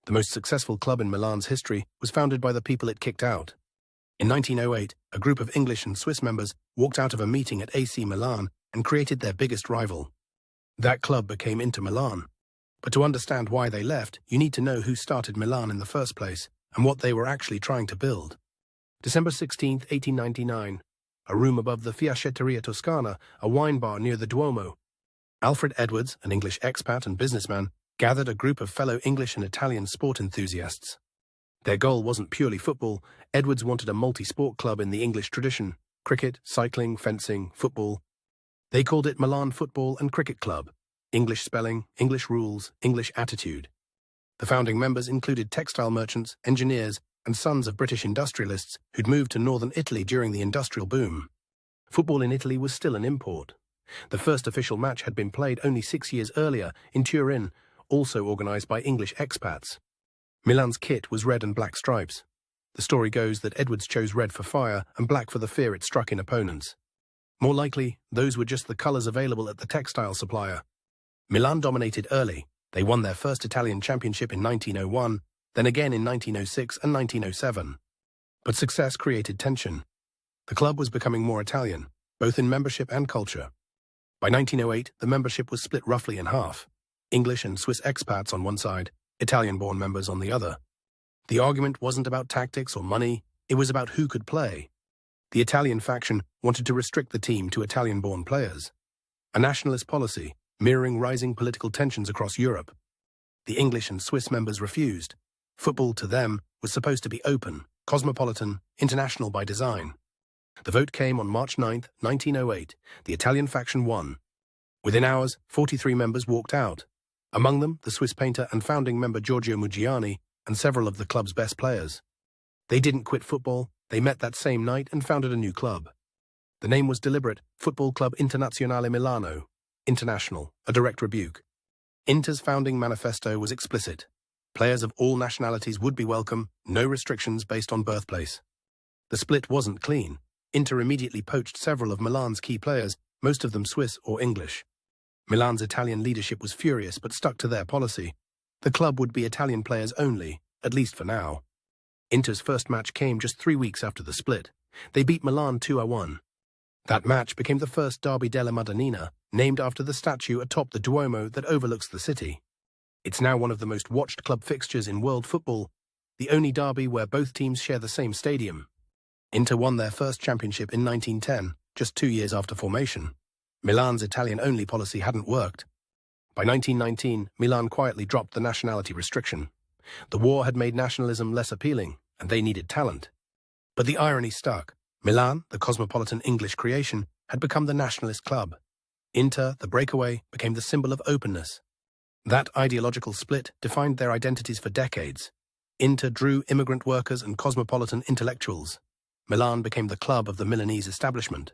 The most successful club in Milan's history was founded by the people it kicked out. In 1908, a group of English and Swiss members walked out of a meeting at AC Milan and created their biggest rival. That club became Inter Milan. But to understand why they left, you need to know who started Milan in the first place and what they were actually trying to build. December 16, 1899, a room above the Fiaschetteria Toscana, a wine bar near the Duomo. Alfred Edwards, an English expat and businessman, gathered a group of fellow English and Italian sport enthusiasts. Their goal wasn't purely football. Edwards wanted a multi-sport club in the English tradition: cricket, cycling, fencing, football. They called it Milan Football and Cricket Club. English spelling, English rules, English attitude. The founding members included textile merchants, engineers, and sons of British industrialists who'd moved to northern Italy during the industrial boom. Football in Italy was still an import. The first official match had been played only 6 years earlier in Turin, also organised by English expats. Milan's kit was red and black stripes. The story goes that Edwards chose red for fire and black for the fear it struck in opponents. More likely, those were just the colours available at the textile supplier. Milan dominated early. They won their first Italian championship in 1901, then again in 1906 and 1907. But success created tension. The club was becoming more Italian, both in membership and culture. By 1908, the membership was split roughly in half. English and Swiss expats on one side, Italian-born members on the other. The argument wasn't about tactics or money, it was about who could play. The Italian faction wanted to restrict the team to Italian-born players. A nationalist policy, mirroring rising political tensions across Europe. The English and Swiss members refused. Football, to them, was supposed to be open, cosmopolitan, international by design. The vote came on March 9, 1908. The Italian faction won. Within hours, 43 members walked out. Among them, the Swiss painter and founding member Giorgio Muggiani and several of the club's best players. They didn't quit football. They met that same night and founded a new club. The name was deliberate: Football Club Internazionale Milano. International, a direct rebuke. Inter's founding manifesto was explicit. Players of all nationalities would be welcome, no restrictions based on birthplace. The split wasn't clean. Inter immediately poached several of Milan's key players, most of them Swiss or English. Milan's Italian leadership was furious but stuck to their policy. The club would be Italian players only, at least for now. Inter's first match came just 3 weeks after the split. They beat Milan 2-1. That match became the first Derby della Madonnina, named after the statue atop the Duomo that overlooks the city. It's now one of the most watched club fixtures in world football, the only derby where both teams share the same stadium. Inter won their first championship in 1910, just 2 years after formation. Milan's Italian-only policy hadn't worked. By 1919, Milan quietly dropped the nationality restriction. The war had made nationalism less appealing, and they needed talent. But the irony stuck. Milan, the cosmopolitan English creation, had become the nationalist club. Inter, the breakaway, became the symbol of openness. That ideological split defined their identities for decades. Inter drew immigrant workers and cosmopolitan intellectuals. Milan became the club of the Milanese establishment.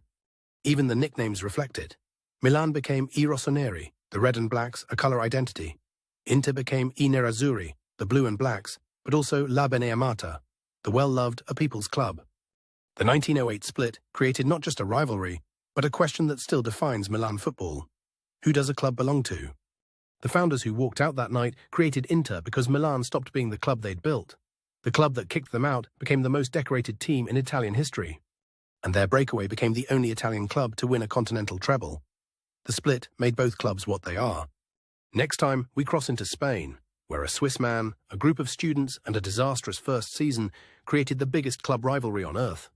Even the nicknames reflect it. Milan became I Rossoneri, the red and blacks, a colour identity. Inter became I Nerazzurri, the blue and blacks, but also La Beneamata, the well-loved, a people's club. The 1908 split created not just a rivalry, but a question that still defines Milan football. Who does a club belong to? The founders who walked out that night created Inter because Milan stopped being the club they'd built. The club that kicked them out became the most decorated team in Italian history. And their breakaway became the only Italian club to win a continental treble. The split made both clubs what they are. Next time, we cross into Spain, where a Swiss man, a group of students, and a disastrous first season created the biggest club rivalry on earth.